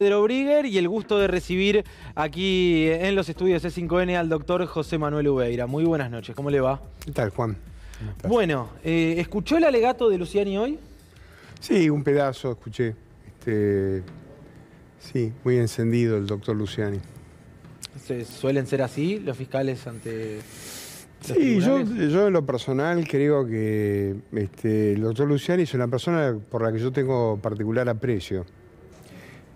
Pedro Brigger y el gusto de recibir aquí en los estudios C5N al doctor José Manuel Ubeira. Muy buenas noches, ¿cómo le va? ¿Qué tal, Juan? ¿Cómo estás? Bueno, ¿escuchó el alegato de Luciani hoy? Sí, un pedazo escuché. Sí, muy encendido el doctor Luciani. ¿Suelen ser así los fiscales ante los Sí, tribunales? yo en lo personal creo que el doctor Luciani es una persona por la que yo tengo particular aprecio.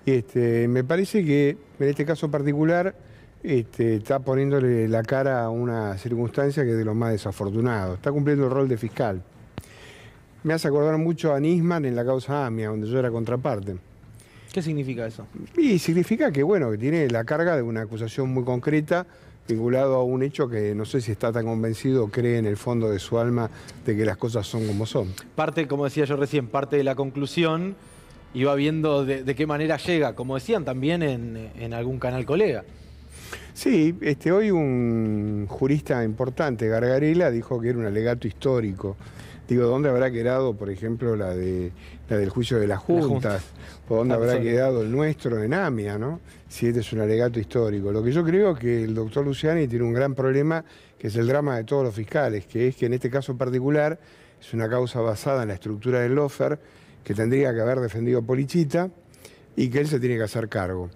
Y me parece que en este caso particular está poniéndole la cara a una circunstancia que es de lo más desafortunado. Está cumpliendo el rol de fiscal. Me hace acordar mucho a Nisman en la causa AMIA, donde yo era contraparte. ¿Qué significa eso? Y significa que, bueno, que tiene la carga de una acusación muy concreta vinculado a un hecho que no sé si está tan convencido o cree en el fondo de su alma de que las cosas son como son. Parte, como decía yo recién, parte de la conclusión y va viendo de qué manera llega, como decían también en algún canal colega. Sí, hoy un jurista importante, Gargarella, dijo que era un alegato histórico. Digo, ¿dónde habrá quedado, por ejemplo, la del juicio de las juntas? ¿O dónde habrá quedado el nuestro en AMIA, ¿no? Si este es un alegato histórico. Lo que yo creo es que el doctor Luciani tiene un gran problema, que es el drama de todos los fiscales, que es que en este caso particular es una causa basada en la estructura del lawfare, que tendría que haber defendido Polichita y que él se tiene que hacer cargo.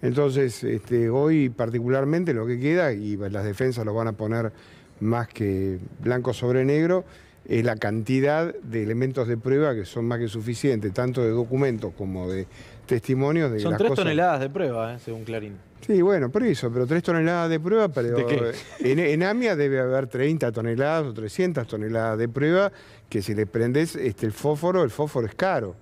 Entonces, hoy particularmente lo que queda, y las defensas lo van a poner más que blanco sobre negro, es la cantidad de elementos de prueba que son más que suficientes, tanto de documentos como de testimonios. De Son 3 toneladas de prueba, según Clarín. Sí, bueno, por eso, pero 3 toneladas de prueba, pero en AMIA debe haber 30 toneladas o 300 toneladas de prueba que si le prendes el fósforo es caro,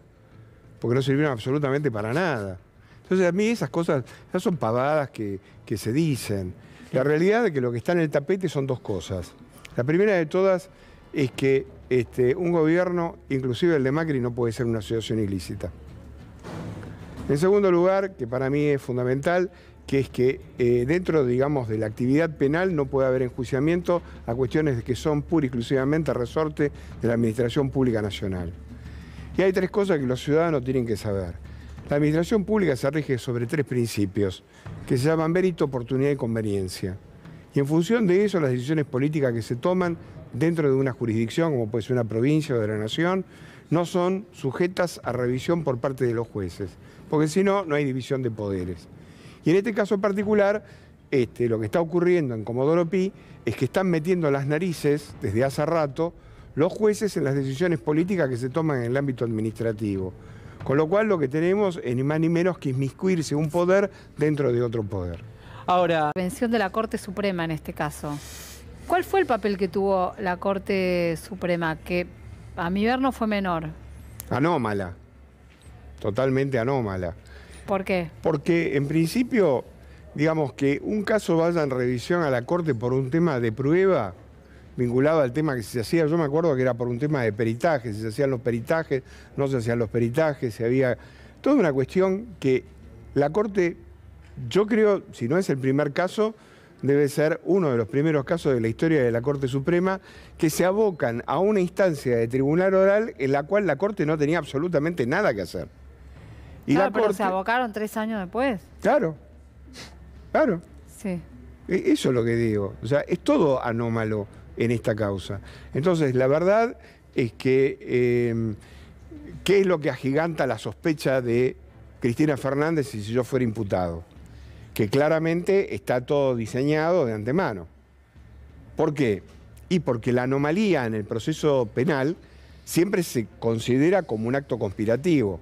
porque no sirvieron absolutamente para nada. Entonces a mí esas cosas, esas son pavadas que se dicen. La realidad es que lo que está en el tapete son dos cosas. La primera de todas es que un gobierno, inclusive el de Macri, no puede ser una asociación ilícita. En segundo lugar, que para mí es fundamental, que es que dentro, digamos, de la actividad penal no puede haber enjuiciamiento a cuestiones que son pura y exclusivamente resorte de la Administración Pública Nacional. Y hay tres cosas que los ciudadanos tienen que saber. La administración pública se rige sobre 3 principios, que se llaman mérito, oportunidad y conveniencia. Y en función de eso, las decisiones políticas que se toman dentro de una jurisdicción, como puede ser una provincia o de la nación, no son sujetas a revisión por parte de los jueces, porque si no, no hay división de poderes. Y en este caso particular, lo que está ocurriendo en Comodoro Pi es que están metiendo las narices, desde hace rato, los jueces en las decisiones políticas que se toman en el ámbito administrativo. Con lo cual lo que tenemos es ni más ni menos que inmiscuirse un poder dentro de otro poder. Ahora, la intervención de la Corte Suprema en este caso. ¿Cuál fue el papel que tuvo la Corte Suprema? Que a mi ver no fue menor. Anómala. Totalmente anómala. ¿Por qué? Porque en principio, digamos que un caso vaya en revisión a la Corte por un tema de prueba, vinculado al tema que se hacía, yo me acuerdo que era por un tema de peritaje, si se hacían los peritajes, no se hacían los peritajes, se había toda una cuestión que la Corte, yo creo, si no es el primer caso, debe ser uno de los primeros casos de la historia de la Corte Suprema que se abocan a una instancia de tribunal oral en la cual la Corte no tenía absolutamente nada que hacer. Y claro, la pero Corte, se abocaron 3 años después. Claro, claro. Sí. Eso es lo que digo. O sea, es todo anómalo en esta causa. Entonces, la verdad es que, ¿qué es lo que agiganta la sospecha de Cristina Fernández si yo fuera imputado? Que claramente está todo diseñado de antemano. ¿Por qué? Y porque la anomalía en el proceso penal siempre se considera como un acto conspirativo.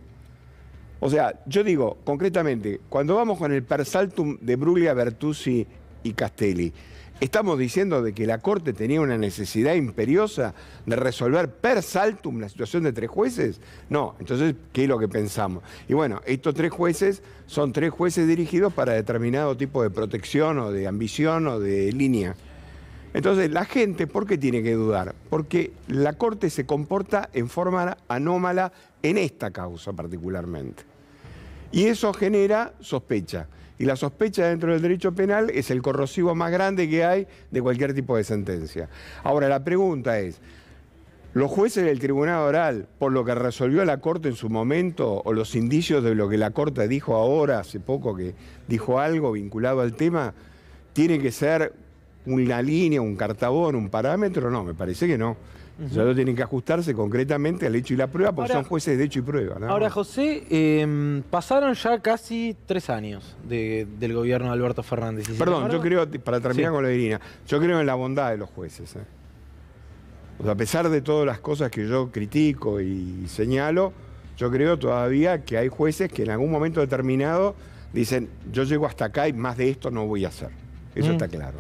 O sea, yo digo, concretamente, cuando vamos con el per saltum de Bruglia, Bertuzzi y Castelli, ¿estamos diciendo de que la Corte tenía una necesidad imperiosa de resolver per saltum la situación de 3 jueces? No, entonces, ¿qué es lo que pensamos? Y bueno, estos 3 jueces son 3 jueces dirigidos para determinado tipo de protección o de ambición o de línea. Entonces, la gente, ¿por qué tiene que dudar? Porque la Corte se comporta en forma anómala en esta causa particularmente. Y eso genera sospecha. Y la sospecha dentro del derecho penal es el corrosivo más grande que hay de cualquier tipo de sentencia. Ahora, la pregunta es, Los jueces del tribunal oral, por lo que resolvió la Corte en su momento, o los indicios de lo que la Corte dijo ahora, hace poco que dijo algo vinculado al tema, ¿tiene que ser una línea, un cartabón, un parámetro? No, me parece que no. Solo tienen que ajustarse concretamente al hecho y la prueba, porque son jueces de hecho y prueba, ¿no? Ahora, José, pasaron ya casi 3 años del gobierno de Alberto Fernández. Perdón, yo creo, para terminar con la Irina, yo creo en la bondad de los jueces. O sea, a pesar de todas las cosas que yo critico y señalo, yo creo todavía que hay jueces que en algún momento determinado dicen, yo llego hasta acá y más de esto no voy a hacer. Eso está claro.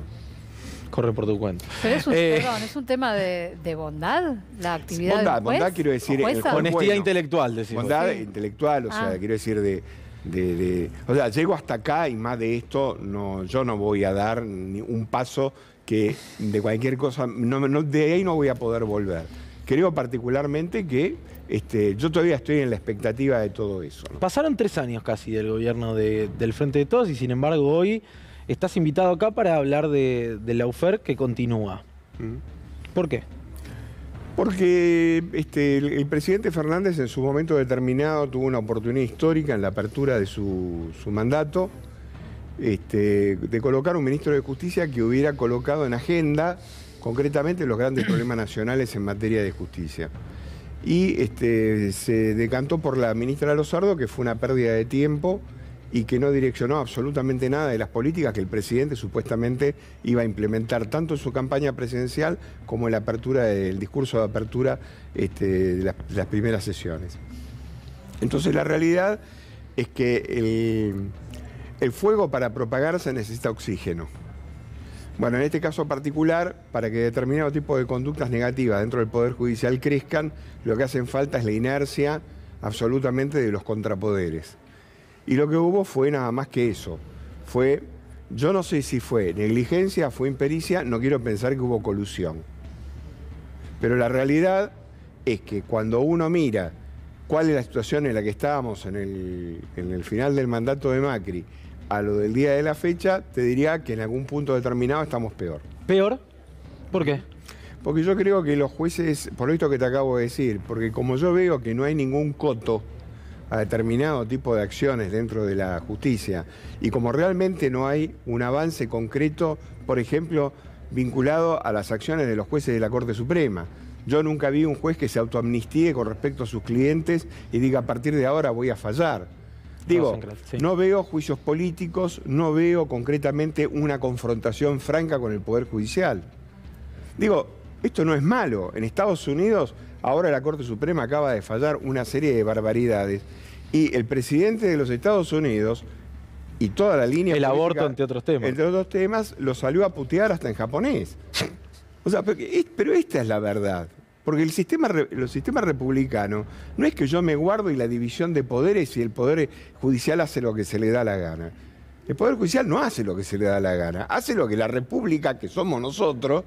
Corre por tu cuenta. Pero es un tema de bondad, la actividad del juez. Bondad quiero decir... Honestidad intelectual, decimos. Bondad intelectual, o sea, quiero decir o sea, llego hasta acá y más de esto yo no voy a dar ni un paso que de cualquier cosa, de ahí no voy a poder volver. Creo particularmente que yo todavía estoy en la expectativa de todo eso, ¿no? Pasaron 3 años casi del gobierno del Frente de Todos y sin embargo hoy estás invitado acá para hablar de Lawfare que continúa. ¿Por qué? Porque el presidente Fernández en su momento determinado tuvo una oportunidad histórica en la apertura de su mandato de colocar un ministro de Justicia que hubiera colocado en agenda concretamente los grandes problemas nacionales en materia de justicia. Y se decantó por la ministra Lozardo, que fue una pérdida de tiempo y que no direccionó absolutamente nada de las políticas que el presidente supuestamente iba a implementar tanto en su campaña presidencial como en la apertura del discurso de apertura de las primeras sesiones. Entonces la realidad es que el fuego para propagarse necesita oxígeno. Bueno, en este caso particular, para que determinado tipo de conductas negativas dentro del Poder Judicial crezcan, lo que hacen falta es la inercia absolutamente de los contrapoderes. Y lo que hubo fue nada más que eso. Yo no sé si fue negligencia, fue impericia, no quiero pensar que hubo colusión. Pero la realidad es que cuando uno mira cuál es la situación en la que estábamos en el final del mandato de Macri, a lo del día de la fecha, te diría que en algún punto determinado estamos peor. ¿Peor? ¿Por qué? Porque yo creo que los jueces, por esto que te acabo de decir, porque como yo veo que no hay ningún coto a determinado tipo de acciones dentro de la justicia, y como realmente no hay un avance concreto, por ejemplo, vinculado a las acciones de los jueces de la Corte Suprema. Yo nunca vi un juez que se autoamnistíe con respecto a sus clientes y diga a partir de ahora voy a fallar. Digo, no veo juicios políticos, no veo concretamente una confrontación franca con el Poder Judicial. Digo, esto no es malo. En Estados Unidos, ahora la Corte Suprema acaba de fallar una serie de barbaridades. Y el presidente de los Estados Unidos y toda la línea... El aborto, entre otros temas. Entre otros temas, lo salió a putear hasta en japonés. O sea, pero esta es la verdad. Porque el sistema republicano no es que yo me guardo y la división de poderes y el Poder Judicial hace lo que se le da la gana. El Poder Judicial no hace lo que se le da la gana, hace lo que la República, que somos nosotros,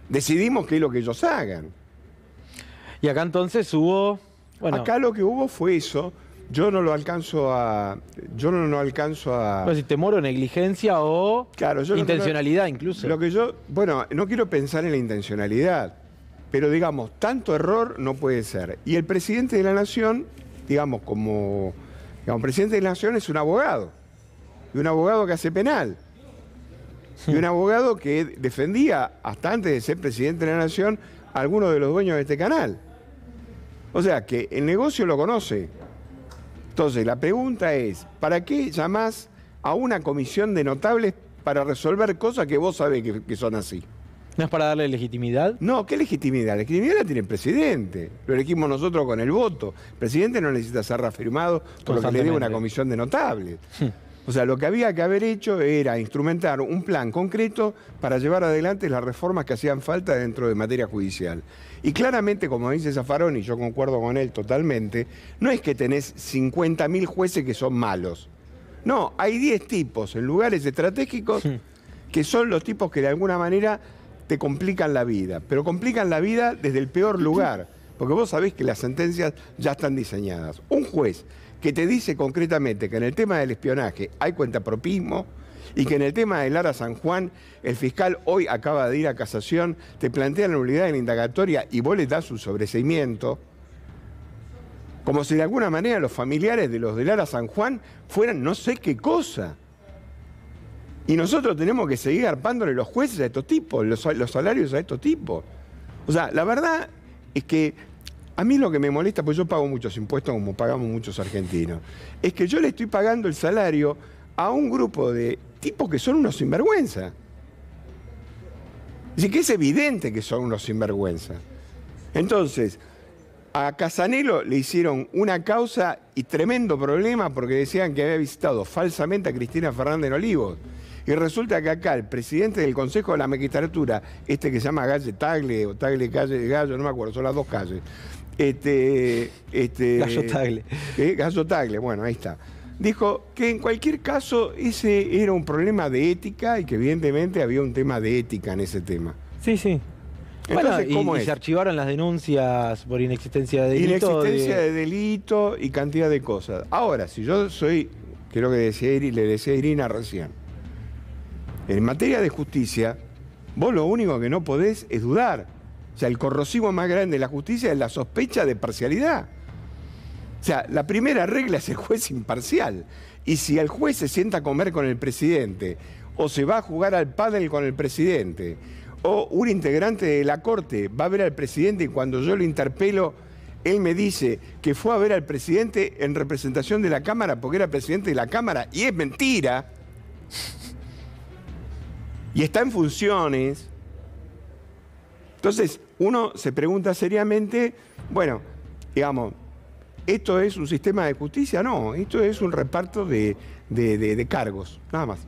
decidimos que es lo que ellos hagan. Y acá entonces hubo... Bueno, acá lo que hubo fue eso. Yo no alcanzo a... Pues si temor o negligencia o intencionalidad incluso. Bueno, no quiero pensar en la intencionalidad. Pero, digamos, tanto error no puede ser. Y el presidente de la Nación, digamos, presidente de la Nación es un abogado. Y un abogado que hace penal. Y un abogado que defendía, hasta antes de ser presidente de la Nación, a algunos de los dueños de este canal. O sea, que el negocio lo conoce. Entonces, la pregunta es, ¿para qué llamás a una comisión de notables para resolver cosas que vos sabés que son así? ¿No es para darle legitimidad? No, ¿qué legitimidad? La legitimidad la tiene el presidente. Lo elegimos nosotros con el voto. El presidente no necesita ser reafirmado por lo que le dé una comisión de notables. O sea, lo que había que haber hecho era instrumentar un plan concreto para llevar adelante las reformas que hacían falta dentro de materia judicial. Y claramente, como dice Zaffaroni, y yo concuerdo con él totalmente, no es que tenés 50.000 jueces que son malos. No, hay 10 tipos en lugares estratégicos que son los tipos que de alguna manera te complican la vida, pero complican la vida desde el peor lugar, porque vos sabés que las sentencias ya están diseñadas. Un juez que te dice concretamente que en el tema del espionaje hay cuentapropismo Y que en el tema de Lara San Juan, el fiscal hoy acaba de ir a casación, te plantea la nulidad de la indagatoria y vos le das un sobreseimiento, como si de alguna manera los familiares de los de Lara San Juan fueran no sé qué cosa. Y nosotros tenemos que seguir arpándole los jueces a estos tipos, los salarios a estos tipos. O sea, la verdad es que a mí lo que me molesta, pues yo pago muchos impuestos como pagamos muchos argentinos, es que yo le estoy pagando el salario a un grupo de tipos que son unos sinvergüenza. Así que es evidente que son unos sinvergüenza. Entonces, a Casanelo le hicieron una causa y tremendo problema porque decían que había visitado falsamente a Cristina Fernández en Olivos. Y resulta que acá el presidente del Consejo de la Magistratura, que se llama Galle Tagle, o Tagle Calle de Gallo, no me acuerdo, son las dos calles. Gallo Tagle. Gallo Tagle, bueno, ahí está. Dijo que en cualquier caso ese era un problema de ética y que evidentemente había un tema de ética en ese tema. Sí, sí. Entonces, bueno, ¿cómo y es? se archivaron las denuncias por inexistencia de delito. Inexistencia de delito y cantidad de cosas. Ahora, si yo soy, creo que le decía a Irina recién, en materia de justicia, vos lo único que no podés es dudar. O sea, el corrosivo más grande de la justicia es la sospecha de parcialidad. O sea, la primera regla es el juez imparcial. Y si el juez se sienta a comer con el presidente, o se va a jugar al pádel con el presidente, o un integrante de la Corte va a ver al presidente y cuando yo lo interpelo, él me dice que fue a ver al presidente en representación de la Cámara porque era presidente de la Cámara, y es mentira, y está en funciones. Entonces, uno se pregunta seriamente, bueno, digamos, ¿esto es un sistema de justicia? No, esto es un reparto de cargos, nada más.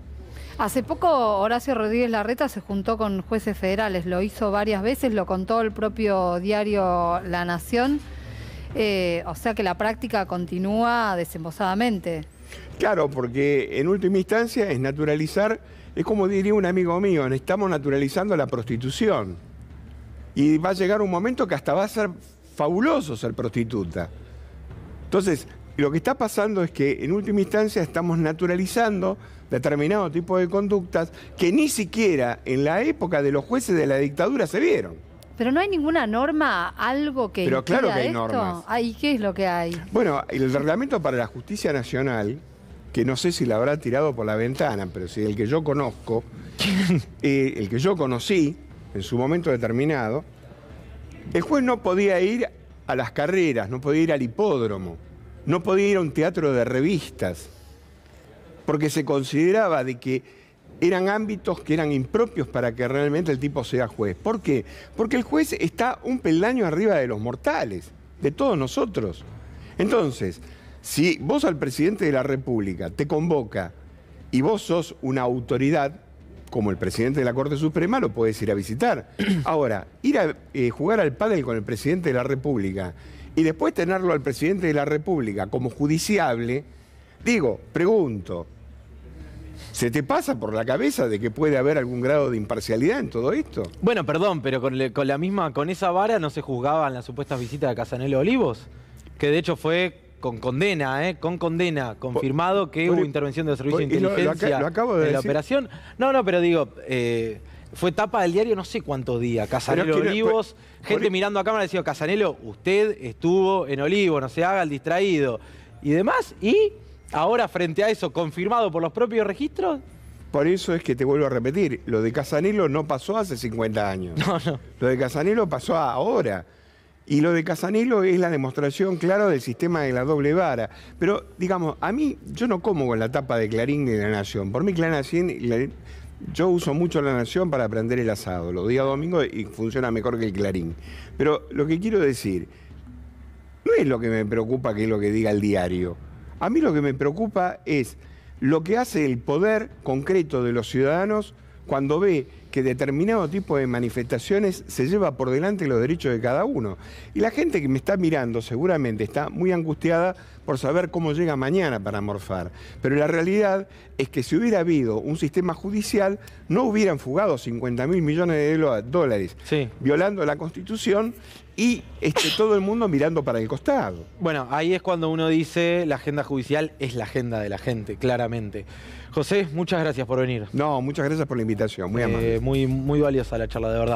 Hace poco Horacio Rodríguez Larreta se juntó con jueces federales, lo hizo varias veces, lo contó el propio diario La Nación, o sea que la práctica continúa desembosadamente. Claro, porque en última instancia es naturalizar, es como diría un amigo mío, estamos naturalizando la prostitución. Y va a llegar un momento que hasta va a ser fabuloso ser prostituta. Entonces, lo que está pasando es que en última instancia estamos naturalizando determinado tipo de conductas que ni siquiera en la época de los jueces de la dictadura se vieron. Pero no hay ninguna norma, algo que Pero claro que hay esto. normas. ¿Y qué es lo que hay? Bueno, el Reglamento para la Justicia Nacional, que no sé si la habrá tirado por la ventana, pero si el que yo conozco, el que yo conocí en su momento determinado, el juez no podía ir a las carreras, no podía ir al hipódromo, no podía ir a un teatro de revistas, porque se consideraba de que eran ámbitos que eran impropios para que realmente el tipo sea juez. ¿Por qué? Porque el juez está un peldaño arriba de los mortales, de todos nosotros. Entonces, si vos al presidente de la República te convoca y vos sos una autoridad, como el presidente de la Corte Suprema, lo podés ir a visitar. Ahora, ir a jugar al pádel con el presidente de la República y después tenerlo al presidente de la República como judiciable, digo, pregunto, ¿se te pasa por la cabeza de que puede haber algún grado de imparcialidad en todo esto? Bueno, perdón, pero con esa vara no se juzgaban las supuestas visitas de Casanelo Olivos, que de hecho fue con condena, confirmado que hubo intervención de los servicios de inteligencia lo acabo de en la decir. operación. No, pero digo, fue tapa del diario no sé cuántos días. Casanelo Olivos, gente mirando a cámara decía, Casanelo, usted estuvo en Olivos, no se haga el distraído y demás, y ahora frente a eso, confirmado por los propios registros. Por eso es que te vuelvo a repetir, lo de Casanelo no pasó hace 50 años. No. Lo de Casanelo pasó ahora. Y lo de Casanelo es la demostración clara del sistema de la doble vara. Pero, digamos, a mí, yo no como con la tapa de Clarín ni de La Nación. Por mí, yo uso mucho La Nación para prender el asado los días domingos y funciona mejor que el Clarín. Pero lo que quiero decir, no es lo que me preocupa que es lo que diga el diario. A mí lo que me preocupa es lo que hace el poder concreto de los ciudadanos cuando ve que determinado tipo de manifestaciones se lleva por delante los derechos de cada uno. Y la gente que me está mirando seguramente está muy angustiada por saber cómo llega mañana para morfar. Pero la realidad es que si hubiera habido un sistema judicial, no hubieran fugado 50.000 millones de dólares, sí, violando la Constitución y todo el mundo mirando para el costado. Bueno, ahí es cuando uno dice la agenda judicial es la agenda de la gente, claramente. José, muchas gracias por venir. No, muchas gracias por la invitación, muy amable. Muy valiosa la charla, de verdad.